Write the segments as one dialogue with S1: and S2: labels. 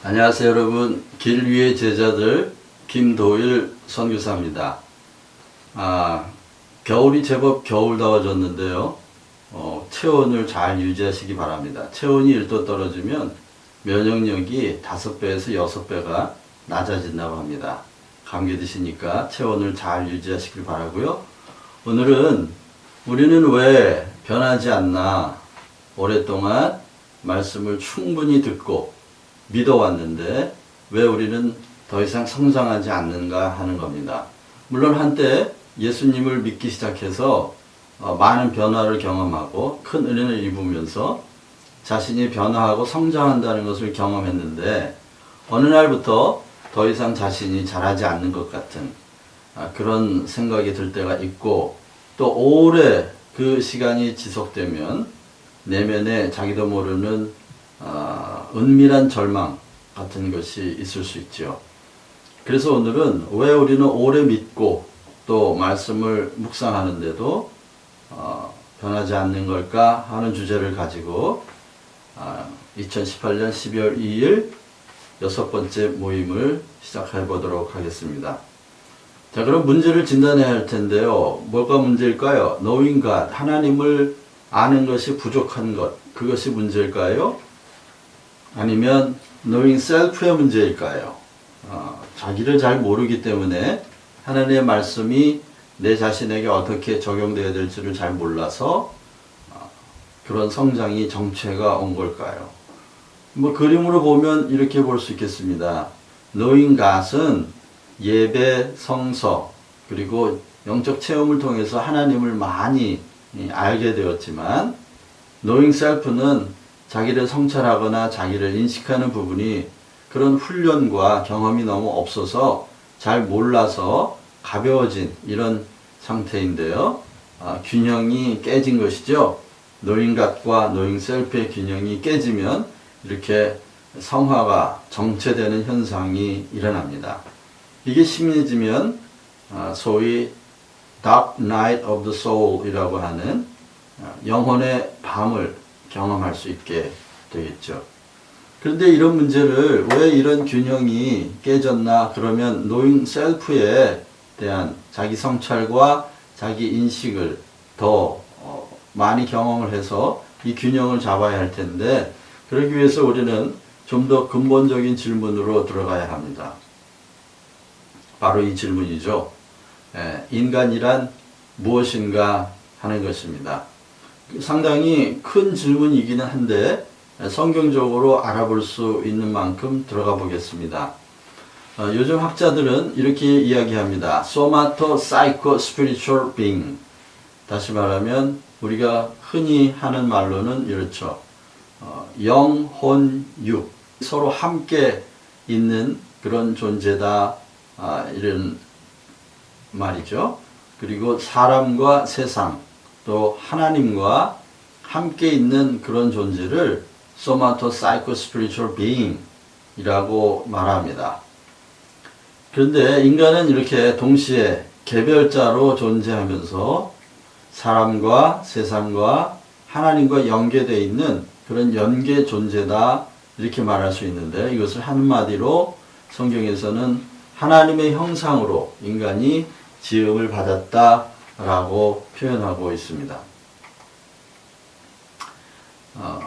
S1: 안녕하세요 여러분. 길 위의 제자들 김도일 선교사입니다. 겨울이 제법 겨울다워졌는데요. 체온을 잘 유지하시기 바랍니다. 체온이 1도 떨어지면 면역력이 5배에서 6배가 낮아진다고 합니다. 감기 드시니까 체온을 잘 유지하시길 바라고요. 오늘은 우리는 왜 변하지 않나, 오랫동안 말씀을 충분히 듣고 믿어왔는데 왜 우리는 더 이상 성장하지 않는가 하는 겁니다. 물론 한때 예수님을 믿기 시작해서 많은 변화를 경험하고 큰 은혜를 입으면서 자신이 변화하고 성장한다는 것을 경험했는데 어느 날부터 더 이상 자신이 자라지 않는 것 같은 그런 생각이 들 때가 있고, 또 오래 그 시간이 지속되면 내면에 자기도 모르는 은밀한 절망 같은 것이 있을 수 있죠. 그래서 오늘은 왜 우리는 오래 믿고 또 말씀을 묵상하는데도 변하지 않는 걸까 하는 주제를 가지고 2018년 12월 2일 6번째 모임을 시작해 보도록 하겠습니다. 자, 그럼 문제를 진단해야 할 텐데요. 뭐가 문제일까요? Knowing God, 하나님을 아는 것이 부족한 것, 그것이 문제일까요? 아니면 knowing self의 문제일까요? 자기를 잘 모르기 때문에 하나님의 말씀이 내 자신에게 어떻게 적용되어야 될지를 잘 몰라서 그런 성장이 정체가 온 걸까요? 그림으로 보면 이렇게 볼 수 있겠습니다. knowing God은 예배, 성서, 그리고 영적 체험을 통해서 하나님을 많이 알게 되었지만, knowing self는 자기를 성찰하거나 자기를 인식하는 부분이 그런 훈련과 경험이 너무 없어서 잘 몰라서 가벼워진 이런 상태인데요. 균형이 깨진 것이죠. knowing God과 knowing self의 균형이 깨지면 이렇게 성화가 정체되는 현상이 일어납니다. 이게 심해지면 소위 Dark Night of the Soul 이라고 하는 영혼의 밤을 경험할 수 있게 되겠죠. 그런데 이런 문제를, 왜 이런 균형이 깨졌나, 그러면 knowing self에 대한 자기 성찰과 자기 인식을 더 많이 경험을 해서 이 균형을 잡아야 할 텐데, 그러기 위해서 우리는 좀 더 근본적인 질문으로 들어가야 합니다. 바로 이 질문이죠. 인간이란 무엇인가 하는 것입니다. 상당히 큰 질문이기는 한데 성경적으로 알아볼 수 있는 만큼 들어가 보겠습니다. 요즘 학자들은 이렇게 이야기합니다. Somato Psycho Spiritual Being. 다시 말하면 우리가 흔히 하는 말로는 이렇죠. 영, 혼, 육 서로 함께 있는 그런 존재다, 이런 말이죠. 그리고 사람과 세상, 또 하나님과 함께 있는 그런 존재를 Somato Psycho Spiritual Being 이라고 말합니다. 그런데 인간은 이렇게 동시에 개별자로 존재하면서 사람과 세상과 하나님과 연계되어 있는 그런 연계 존재다, 이렇게 말할 수 있는데, 이것을 한마디로 성경에서는 하나님의 형상으로 인간이 지음을 받았다 라고 표현하고 있습니다.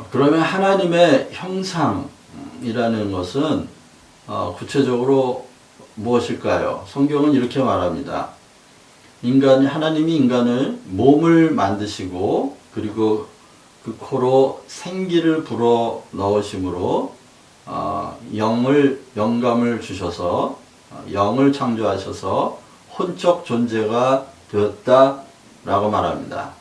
S1: 그러면 하나님의 형상이라는 것은 구체적으로 무엇일까요? 성경은 이렇게 말합니다. 하나님이 인간을 몸을 만드시고, 그리고 그 코로 생기를 불어 넣으심으로 영감을 주셔서 영을 창조하셔서 혼적 존재가 되었다라고 말합니다.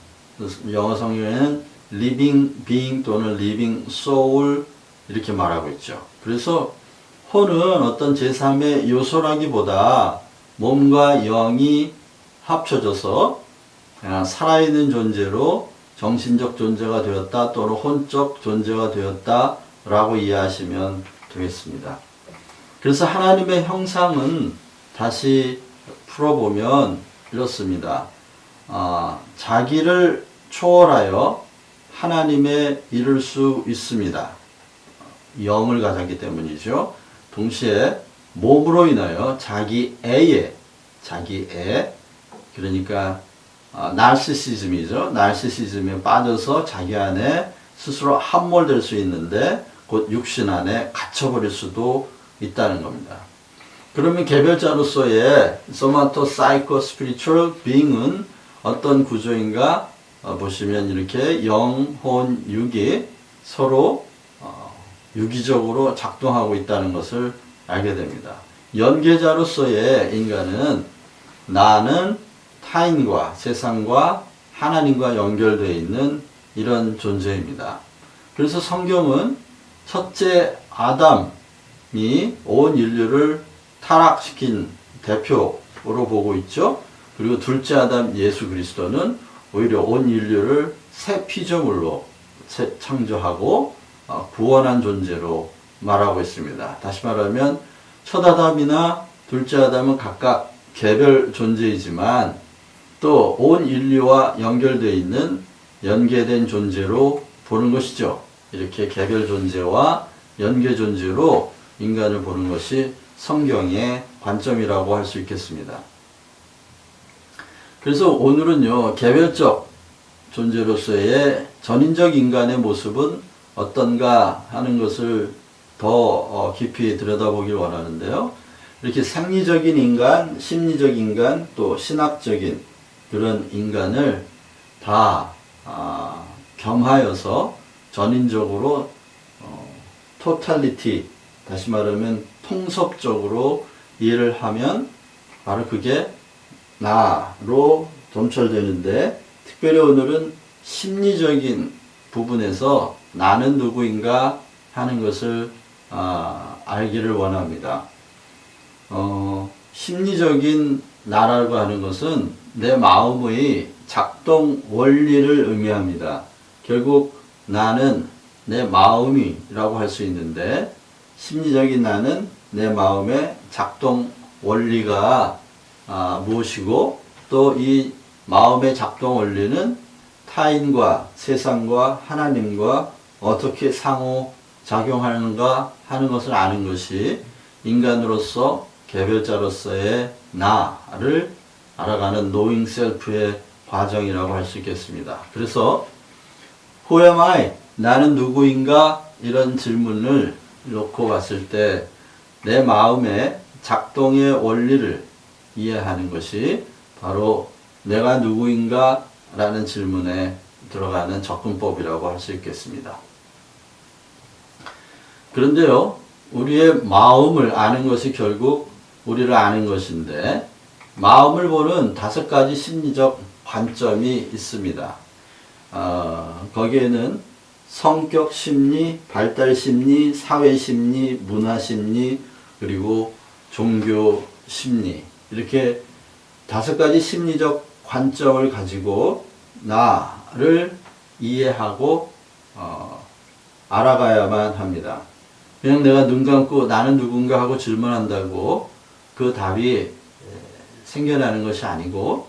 S1: 영어 성경에는 living being 또는 living soul 이렇게 말하고 있죠. 그래서 혼은 어떤 제3의 요소라기보다 몸과 영이 합쳐져서 살아있는 존재로 정신적 존재가 되었다, 또는 혼적 존재가 되었다라고 이해하시면 되겠습니다. 그래서 하나님의 형상은 다시 풀어보면 이렇습니다. 자기를 초월하여 하나님에 이를 수 있습니다. 영을 가졌기 때문이죠. 동시에 몸으로 인하여 자기애, 그러니까 나르시시즘이죠. 나르시시즘에 빠져서 자기 안에 스스로 함몰될 수 있는데 곧 육신 안에 갇혀버릴 수도 있다는 겁니다. 그러면 개별자로서의 소마토 사이코 스피리추얼 빙은 어떤 구조인가 보시면 이렇게 영, 혼, 육이 서로 유기적으로 작동하고 있다는 것을 알게 됩니다. 연계자로서의 인간은 나는 타인과 세상과 하나님과 연결되어 있는 이런 존재입니다. 그래서 성경은 첫째 아담이 온 인류를 타락시킨 대표로 보고 있죠. 그리고 둘째 아담 예수 그리스도는 오히려 온 인류를 새 피조물로 창조하고 구원한 존재로 말하고 있습니다. 다시 말하면 첫 아담이나 둘째 아담은 각각 개별 존재이지만 또 온 인류와 연결되어 있는 연계된 존재로 보는 것이죠. 이렇게 개별 존재와 연계 존재로 인간을 보는 것이 성경의 관점이라고 할 수 있겠습니다. 그래서 오늘은요, 개별적 존재로서의 전인적 인간의 모습은 어떤가 하는 것을 더 깊이 들여다보길 원하는데요. 이렇게 생리적인 인간, 심리적 인간, 또 신학적인 그런 인간을 다 겸하여서 전인적으로 토탈리티, 다시 말하면 통섭적으로 이해를 하면 바로 그게 나로 점철되는데, 특별히 오늘은 심리적인 부분에서 나는 누구인가 하는 것을 알기를 원합니다. 심리적인 나라고 하는 것은 내 마음의 작동 원리를 의미합니다. 결국 나는 내 마음이라고 할 수 있는데, 심리적인 나는 내 마음의 작동 원리가 무엇이고, 또 이 마음의 작동 원리는 타인과 세상과 하나님과 어떻게 상호 작용하는가 하는 것을 아는 것이 인간으로서 개별자로서의 나를 알아가는 knowing self의 과정이라고 할 수 있겠습니다. 그래서 Who am I? 나는 누구인가? 이런 질문을 놓고 봤을 때 내 마음의 작동의 원리를 이해하는 것이 바로 내가 누구인가? 라는 질문에 들어가는 접근법이라고 할 수 있겠습니다. 그런데요, 우리의 마음을 아는 것이 결국 우리를 아는 것인데, 마음을 보는 5가지 심리적 관점이 있습니다. 거기에는 성격 심리, 발달 심리, 사회 심리, 문화 심리, 그리고 종교 심리, 이렇게 5가지 심리적 관점을 가지고 나를 이해하고 알아가야만 합니다. 그냥 내가 눈 감고 나는 누군가 하고 질문한다고 그 답이 생겨나는 것이 아니고,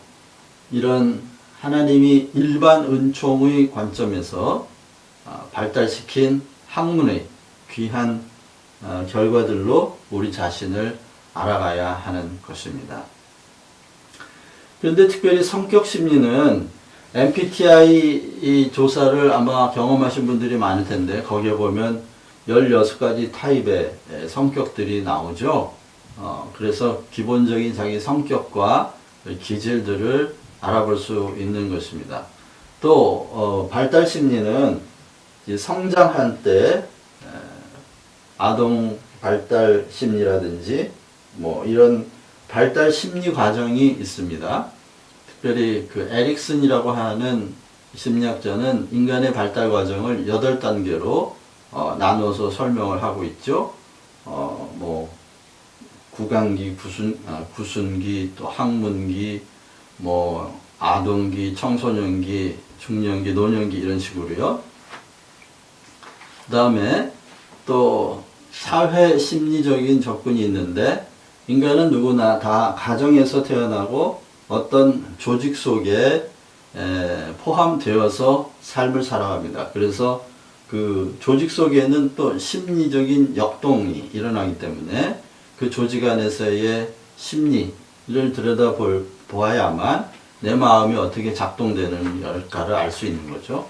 S1: 이런 하나님이 일반 은총의 관점에서 발달시킨 학문의 귀한 결과들로 우리 자신을 알아가야 하는 것입니다. 그런데 특별히 성격 심리는 MBTI 조사를 아마 경험하신 분들이 많을 텐데, 거기에 보면 16가지 타입의 성격들이 나오죠. 그래서 기본적인 자기 성격과 기질들을 알아볼 수 있는 것입니다. 또 발달 심리는 성장할 때 아동 발달 심리라든지 뭐 이런 발달 심리 과정이 있습니다. 특별히 그 에릭슨이라고 하는 심리학자는 인간의 발달 과정을 8단계로 나눠서 설명을 하고 있죠. 뭐 구강기, 구순기, 또 학문기, 뭐 아동기, 청소년기, 중년기, 노년기 이런 식으로요. 그 다음에 또 사회 심리적인 접근이 있는데, 인간은 누구나 다 가정에서 태어나고 어떤 조직 속에 포함되어서 삶을 살아갑니다. 그래서 그 조직 속에는 또 심리적인 역동이 일어나기 때문에 그 조직 안에서의 심리를 보아야만 내 마음이 어떻게 작동되는가를 알 수 있는 거죠.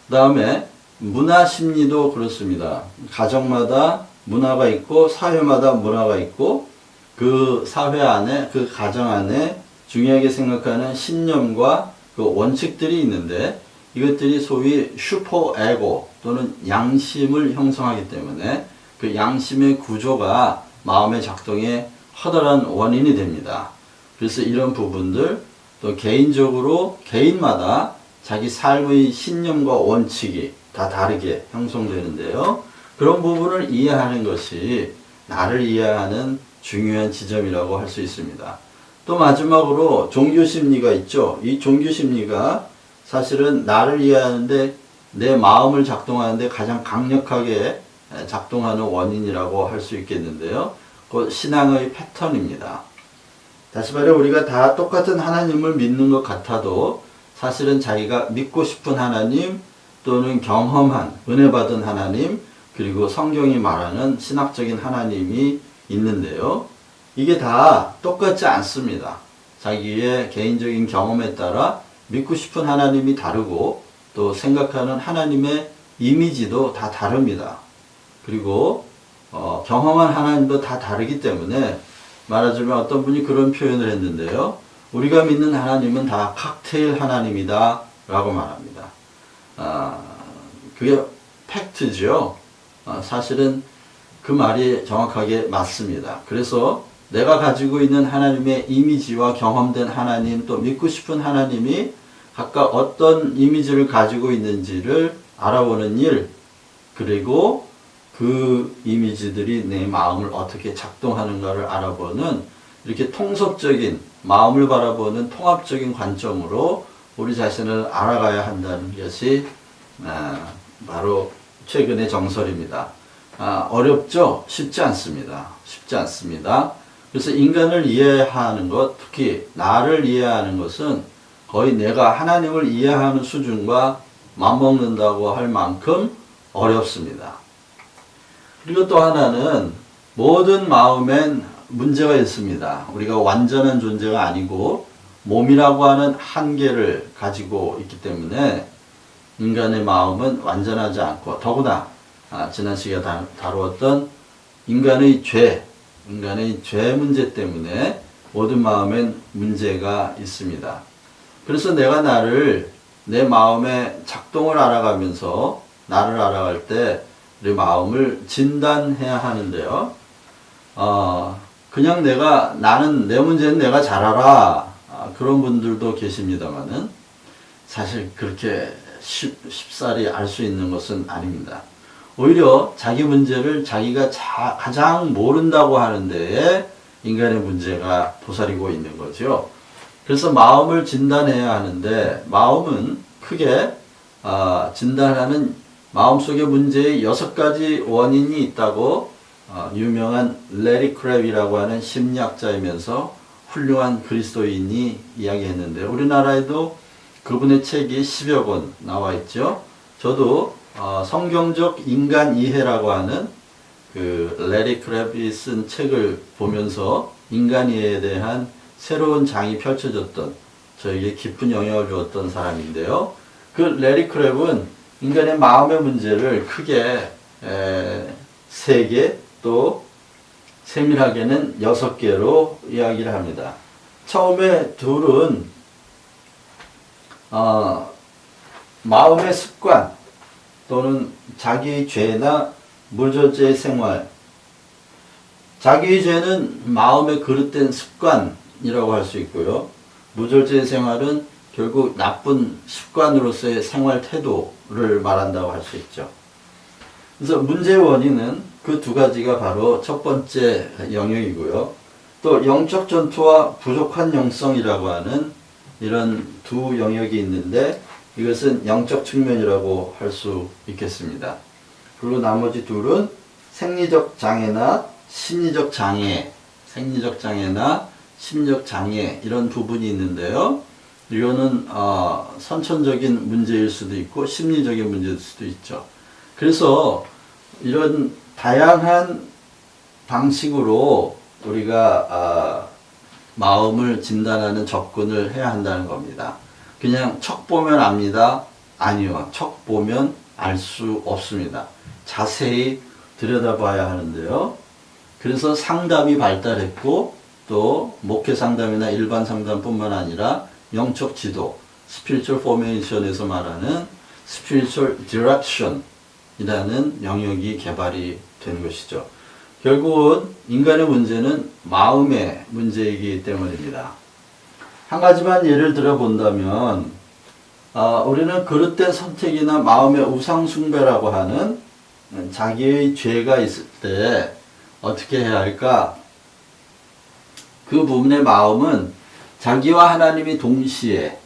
S1: 그 다음에 문화 심리도 그렇습니다. 가정마다 문화가 있고 사회마다 문화가 있고 그 사회 안에 그 가정 안에 중요하게 생각하는 신념과 그 원칙들이 있는데 이것들이 소위 슈퍼에고 또는 양심을 형성하기 때문에 그 양심의 구조가 마음의 작동에 커다란 원인이 됩니다. 그래서 이런 부분들 또 개인적으로 개인마다 자기 삶의 신념과 원칙이 다 다르게 형성되는데요. 그런 부분을 이해하는 것이 나를 이해하는 중요한 지점이라고 할 수 있습니다. 또 마지막으로 종교심리가 있죠. 이 종교심리가 사실은 나를 이해하는데 내 마음을 작동하는데 가장 강력하게 작동하는 원인이라고 할 수 있겠는데요. 그 신앙의 패턴입니다. 다시 말해 우리가 다 똑같은 하나님을 믿는 것 같아도 사실은 자기가 믿고 싶은 하나님 또는 경험한 은혜 받은 하나님 그리고 성경이 말하는 신학적인 하나님이 있는데요. 이게 다 똑같지 않습니다. 자기의 개인적인 경험에 따라 믿고 싶은 하나님이 다르고 또 생각하는 하나님의 이미지도 다 다릅니다. 그리고 경험한 하나님도 다 다르기 때문에 말하자면 어떤 분이 그런 표현을 했는데요. 우리가 믿는 하나님은 다 칵테일 하나님이다 라고 말합니다. 그게 팩트죠. 사실은 그 말이 정확하게 맞습니다. 그래서 내가 가지고 있는 하나님의 이미지와 경험된 하나님 또 믿고 싶은 하나님이 각각 어떤 이미지를 가지고 있는지를 알아보는 일 그리고 그 이미지들이 내 마음을 어떻게 작동하는가를 알아보는 이렇게 통섭적인 마음을 바라보는 통합적인 관점으로 우리 자신을 알아가야 한다는 것이 바로 최근의 정설입니다. 어렵죠? 쉽지 않습니다. 쉽지 않습니다. 그래서 인간을 이해하는 것, 특히 나를 이해하는 것은 거의 내가 하나님을 이해하는 수준과 맞먹는다고 할 만큼 어렵습니다. 그리고 또 하나는 모든 마음엔 문제가 있습니다. 우리가 완전한 존재가 아니고 몸이라고 하는 한계를 가지고 있기 때문에 인간의 마음은 완전하지 않고 더구나 지난 시간에 다루었던 인간의 죄 문제 때문에 모든 마음엔 문제가 있습니다. 그래서 내가 내 마음의 작동을 알아가면서 나를 알아갈 때 우리 마음을 진단해야 하는데요. 그냥 나는 내 문제는 내가 잘 알아. 그런 분들도 계십니다만은 사실 그렇게 쉽사리 알 수 있는 것은 아닙니다. 오히려 자기 문제를 자기가 가장 모른다고 하는 데에 인간의 문제가 도사리고 있는 거죠. 그래서 마음을 진단해야 하는데 마음은 크게 진단하는 마음속의 문제의 6가지 원인이 있다고 유명한 레리 크랩이라고 하는 심리학자이면서 훌륭한 그리스도인이 이야기했는데 우리나라에도 그분의 책이 10여 권 나와 있죠. 저도 성경적 인간 이해라고 하는 그 레리 크랩이 쓴 책을 보면서 인간 이해에 대한 새로운 장이 펼쳐졌던 저에게 깊은 영향을 주었던 사람인데요. 그 레리 크랩은 인간의 마음의 문제를 크게 3개 또 세밀하게는 6개로 이야기를 합니다. 처음에 둘은 마음의 습관 또는 자기의 죄나 무절제의 생활 자기의 죄는 마음에 그릇된 습관이라고 할 수 있고요. 무절제의 생활은 결국 나쁜 습관으로서의 생활 태도를 말한다고 할 수 있죠. 그래서 문제의 원인은 그 2가지가 바로 첫 번째 영역이고요. 또 영적 전투와 부족한 영성이라고 하는 이런 2 영역이 있는데 이것은 영적 측면이라고 할 수 있겠습니다. 그리고 나머지 2은 생리적 장애나 심리적 장애, 이런 부분이 있는데요. 이거는 선천적인 문제일 수도 있고 심리적인 문제일 수도 있죠. 그래서 이런 다양한 방식으로 우리가 마음을 진단하는 접근을 해야 한다는 겁니다. 그냥 척 보면 압니다. 아니요. 척 보면 알 수 없습니다. 자세히 들여다봐야 하는데요. 그래서 상담이 발달했고 또 목회 상담이나 일반 상담뿐만 아니라 영적 지도, 스피리추얼 포메이션에서 말하는 스피리추얼 디렉션이라는 영역이 개발이 된 것이죠. 결국은 인간의 문제는 마음의 문제이기 때문입니다. 한 가지만 예를 들어 본다면 우리는 그릇된 선택이나 마음의 우상숭배라고 하는 자기의 죄가 있을 때 어떻게 해야 할까? 그 부분의 마음은 자기와 하나님이 동시에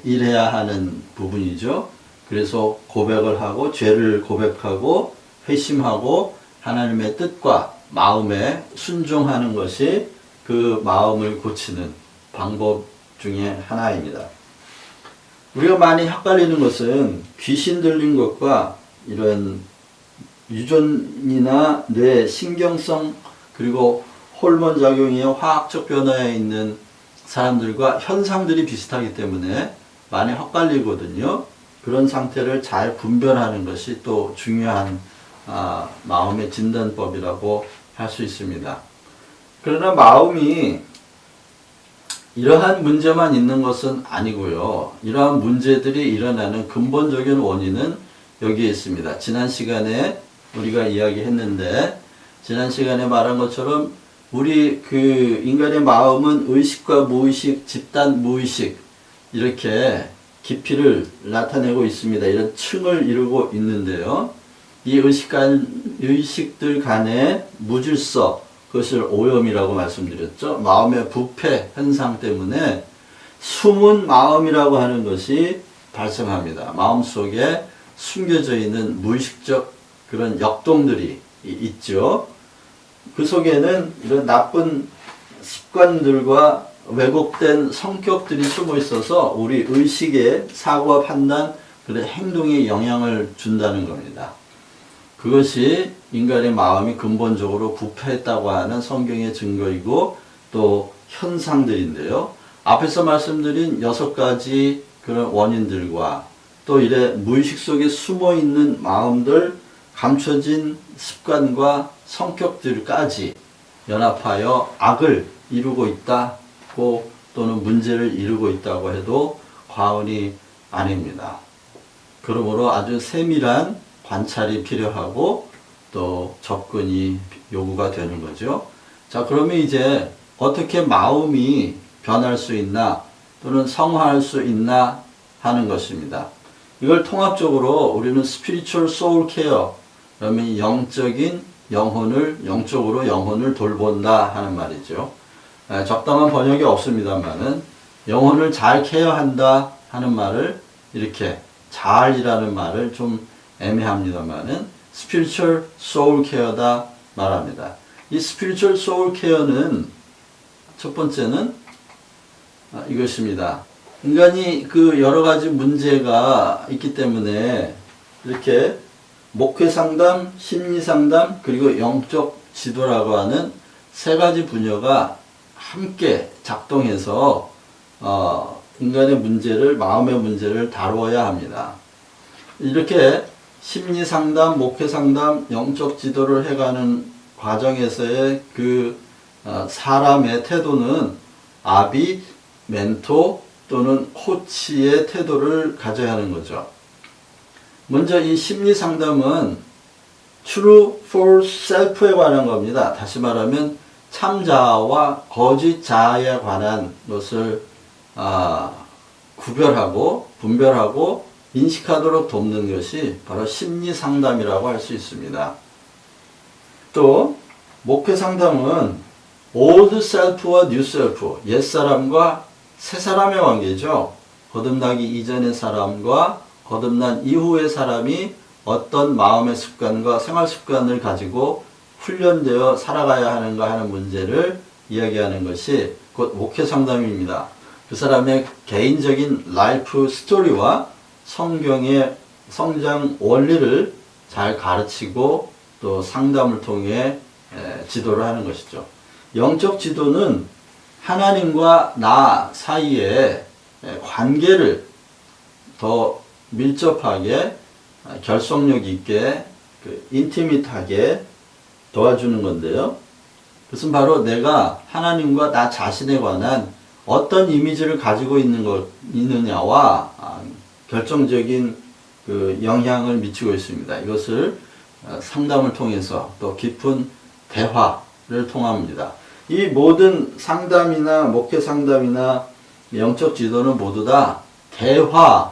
S1: 일해야 하는 부분이죠. 그래서 고백을 하고 죄를 고백하고 회심하고 하나님의 뜻과 마음에 순종하는 것이 그 마음을 고치는 방법 중에 하나입니다. 우리가 많이 헷갈리는 것은 귀신 들린 것과 이런 유전이나 뇌 신경성 그리고 호르몬 작용이나 화학적 변화에 있는 사람들과 현상들이 비슷하기 때문에 많이 헷갈리거든요. 그런 상태를 잘 분별하는 것이 또 중요한 마음의 진단법이라고 할 수 있습니다. 그러나 마음이 이러한 문제만 있는 것은 아니고요. 이러한 문제들이 일어나는 근본적인 원인은 여기에 있습니다. 지난 시간에 우리가 이야기했는데 지난 시간에 말한 것처럼 우리 그 인간의 마음은 의식과 무의식, 집단 무의식 이렇게 깊이를 나타내고 있습니다. 이런 층을 이루고 있는데요. 이 의식들 간의 무질서, 그것을 오염이라고 말씀드렸죠. 마음의 부패 현상 때문에 숨은 마음이라고 하는 것이 발생합니다. 마음속에 숨겨져 있는 무의식적 그런 역동들이 있죠. 그 속에는 이런 나쁜 습관들과 왜곡된 성격들이 숨어 있어서 우리 의식의 사고와 판단, 그런 행동에 영향을 준다는 겁니다. 그것이 인간의 마음이 근본적으로 부패했다고 하는 성경의 증거이고 또 현상들인데요. 앞에서 말씀드린 6가지 그런 원인들과 또 이래 무의식 속에 숨어 있는 마음들, 감춰진 습관과 성격들까지 연합하여 악을 이루고 있다고 또는 문제를 이루고 있다고 해도 과언이 아닙니다. 그러므로 아주 세밀한 관찰이 필요하고 또 접근이 요구가 되는 거죠. 자, 그러면 이제 어떻게 마음이 변할 수 있나 또는 성화할 수 있나 하는 것입니다. 이걸 통합적으로 우리는 스피리추얼 소울 케어, 그러면 영적인 영적으로 영혼을 돌본다 하는 말이죠. 적당한 번역이 없습니다만은 영혼을 잘 케어한다 하는 말을 이렇게 잘이라는 말을 좀 애매합니다만은 스피리추얼 소울 케어다 말합니다. 이 스피리추얼 소울 케어는 첫 번째는 이것입니다. 인간이 그 여러 가지 문제가 있기 때문에 이렇게 목회 상담, 심리 상담, 그리고 영적 지도라고 하는 3가지 분야가 함께 작동해서 인간의 문제를, 마음의 문제를 다루어야 합니다. 이렇게 심리 상담, 목회 상담, 영적 지도를 해가는 과정에서의 그 사람의 태도는 아비, 멘토 또는 코치의 태도를 가져야 하는 거죠. 먼저 이 심리 상담은 True for Self에 관한 겁니다. 다시 말하면 참자아와 거짓 자아에 관한 것을 구별하고 분별하고 인식하도록 돕는 것이 바로 심리 상담이라고 할 수 있습니다. 또 목회 상담은 Old Self와 New Self, 옛사람과 새사람의 관계죠. 거듭나기 이전의 사람과 거듭난 이후의 사람이 어떤 마음의 습관과 생활 습관을 가지고 훈련되어 살아가야 하는가 하는 문제를 이야기하는 것이 곧 목회 상담입니다. 그 사람의 개인적인 라이프 스토리와 성경의 성장 원리를 잘 가르치고 또 상담을 통해 지도를 하는 것이죠. 영적 지도는 하나님과 나 사이의 관계를 더 밀접하게 결속력 있게 인티밋하게 도와주는 건데요. 그것은 바로 내가 하나님과 나 자신에 관한 어떤 이미지를 가지고 있느냐와 결정적인 영향을 미치고 있습니다. 이것을 상담을 통해서 또 깊은 대화를 통합니다. 이 모든 상담이나 목회 상담이나 영적 지도는 모두 다 대화,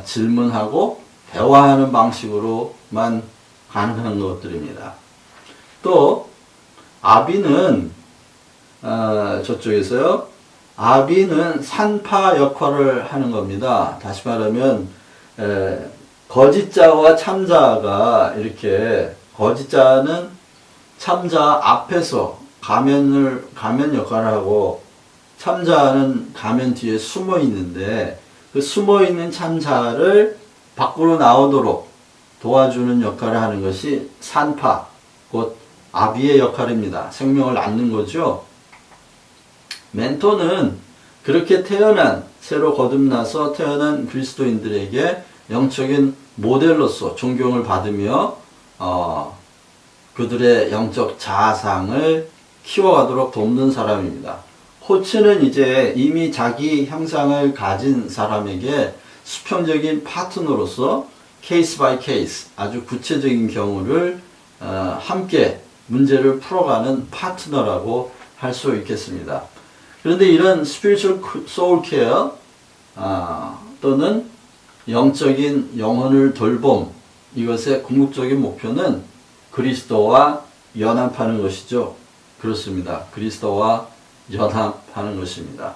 S1: 질문하고 대화하는 방식으로만 가능한 것들입니다. 또 아비는 저쪽에서요. 아비는 산파 역할을 하는 겁니다. 다시 말하면 거짓자와 참자가 이렇게 거짓자는 참자 앞에서 가면 역할을 하고 참자는 가면 뒤에 숨어 있는데 그 숨어 있는 참자를 밖으로 나오도록 도와주는 역할을 하는 것이 산파, 곧 아비의 역할입니다. 생명을 낳는 거죠. 멘토는 그렇게 새로 거듭나서 태어난 그리스도인들에게 영적인 모델로서 존경을 받으며 그들의 영적 자아상을 키워가도록 돕는 사람입니다. 코치는 이제 이미 자기 형상을 가진 사람에게 수평적인 파트너로서 케이스 바이 케이스 아주 구체적인 경우를 함께 문제를 풀어가는 파트너라고 할 수 있겠습니다. 그런데 이런 스피리추얼 소울 케어 또는 영적인 영혼을 돌봄 이것의 궁극적인 목표는 그리스도와 연합하는 것이죠. 그렇습니다. 그리스도와 연합하는 것입니다.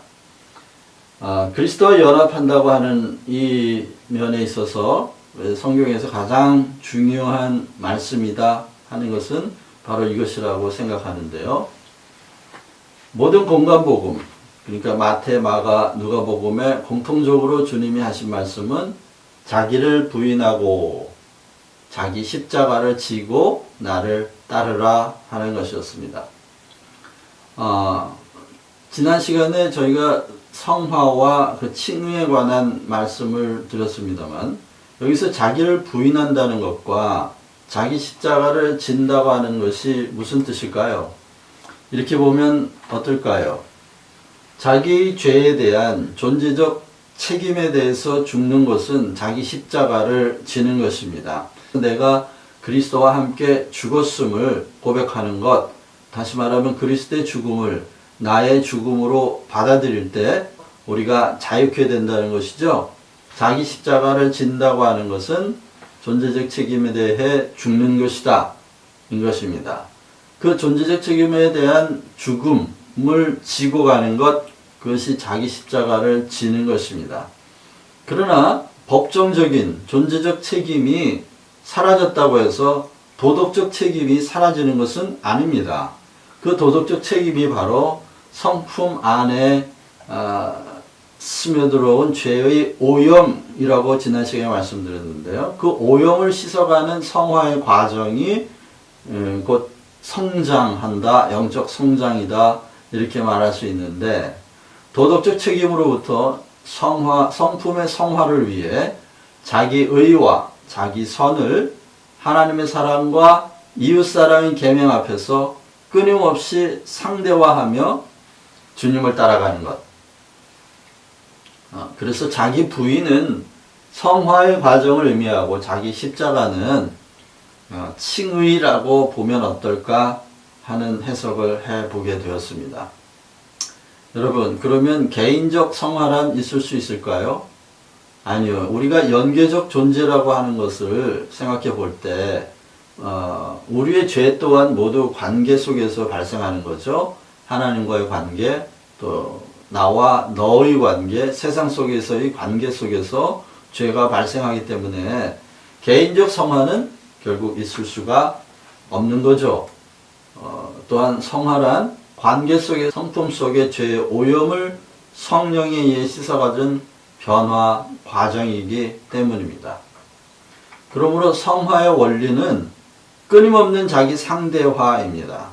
S1: 그리스도와 연합한다고 하는 이 면에 있어서 성경에서 가장 중요한 말씀이다 하는 것은 바로 이것이라고 생각하는데요. 모든 공간복음, 그러니까 마태, 마가, 누가복음에 공통적으로 주님이 하신 말씀은 자기를 부인하고 자기 십자가를 지고 나를 따르라 하는 것이었습니다. 지난 시간에 저희가 성화와 그 칭의에 관한 말씀을 드렸습니다만 여기서 자기를 부인한다는 것과 자기 십자가를 진다고 하는 것이 무슨 뜻일까요? 이렇게 보면 어떨까요? 자기 죄에 대한 존재적 책임에 대해서 죽는 것은 자기 십자가를 지는 것입니다. 내가 그리스도와 함께 죽었음을 고백하는 것, 다시 말하면 그리스도의 죽음을 나의 죽음으로 받아들일 때 우리가 자유케 된다는 것이죠. 자기 십자가를 진다고 하는 것은 존재적 책임에 대해 죽는 것이다. 인 것입니다. 그 존재적 책임에 대한 죽음을 지고 가는 것, 그것이 자기 십자가를 지는 것입니다. 그러나 법정적인 존재적 책임이 사라졌다고 해서 도덕적 책임이 사라지는 것은 아닙니다. 그 도덕적 책임이 바로 성품 안에 스며들어온 죄의 오염이라고 지난 시간에 말씀드렸는데요. 그 오염을 씻어가는 성화의 과정이 곧 성장한다, 영적 성장이다 이렇게 말할 수 있는데 도덕적 책임으로부터 성품의 성화를 위해 자기 의와 자기 선을 하나님의 사랑과 이웃사랑의 계명 앞에서 끊임없이 상대화하며 주님을 따라가는 것. 그래서 자기 부인은 성화의 과정을 의미하고 자기 십자가는 칭의라고 보면 어떨까 하는 해석을 해보게 되었습니다. 여러분, 그러면 개인적 성화란 있을 수 있을까요? 아니요. 우리가 연계적 존재라고 하는 것을 생각해 볼 때 우리의 죄 또한 모두 관계 속에서 발생하는 거죠. 하나님과의 관계, 또 나와 너의 관계, 세상 속에서의 관계 속에서 죄가 발생하기 때문에 개인적 성화는 결국 있을 수가 없는 거죠. 또한 성화란 관계 속의 성품 속의 죄의 오염을 성령에 의해 씻어가진 변화 과정이기 때문입니다. 그러므로 성화의 원리는 끊임없는 자기 상대화입니다.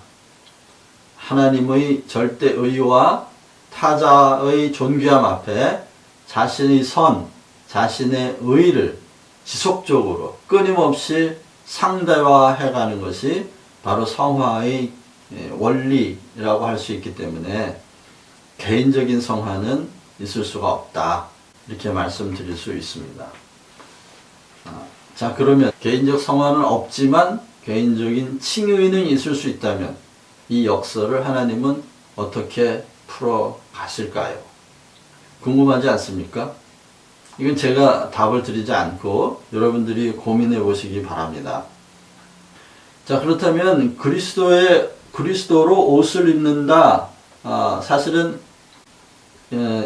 S1: 하나님의 절대의와 타자의 존귀함 앞에 자신의 선, 자신의 의를 지속적으로 끊임없이 상대화해가는 것이 바로 성화의 원리라고 할 수 있기 때문에 개인적인 성화는 있을 수가 없다. 이렇게 말씀드릴 수 있습니다. 자, 그러면 개인적 성화는 없지만 개인적인 칭의는 있을 수 있다면 이 역설을 하나님은 어떻게 풀어 가실까요? 궁금하지 않습니까? 이건 제가 답을 드리지 않고 여러분들이 고민해 보시기 바랍니다. 자, 그렇다면 그리스도로 옷을 입는다. 사실은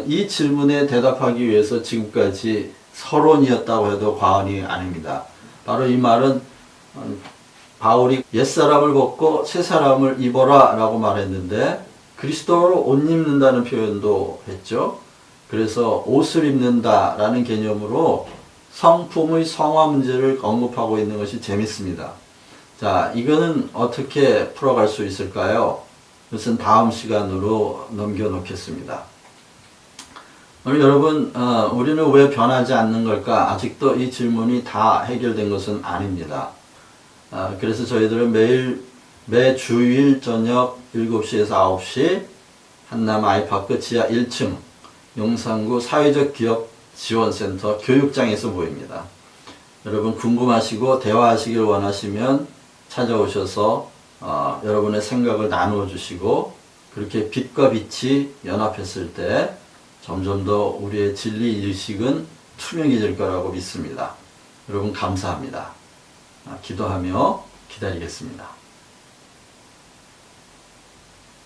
S1: 이 질문에 대답하기 위해서 지금까지 서론이었다고 해도 과언이 아닙니다. 바로 이 말은 바울이 옛사람을 벗고 새사람을 입어라 라고 말했는데 그리스도로 옷 입는다는 표현도 했죠. 그래서 옷을 입는다 라는 개념으로 성품의 성화 문제를 언급하고 있는 것이 재밌습니다. 자, 이거는 어떻게 풀어갈 수 있을까요? 그것은 다음 시간으로 넘겨놓겠습니다. 오늘 여러분, 우리는 왜 변하지 않는 걸까? 아직도 이 질문이 다 해결된 것은 아닙니다. 그래서 저희들은 매 주일 저녁 7시에서 9시 한남 아이파크 지하 1층 용산구 사회적 기업 지원센터 교육장에서 모입니다. 여러분 궁금하시고 대화하시길 원하시면 찾아오셔서 여러분의 생각을 나누어 주시고 그렇게 빛과 빛이 연합했을 때 점점 더 우리의 진리 의식은 투명해질 거라고 믿습니다. 여러분 감사합니다. 기도하며 기다리겠습니다.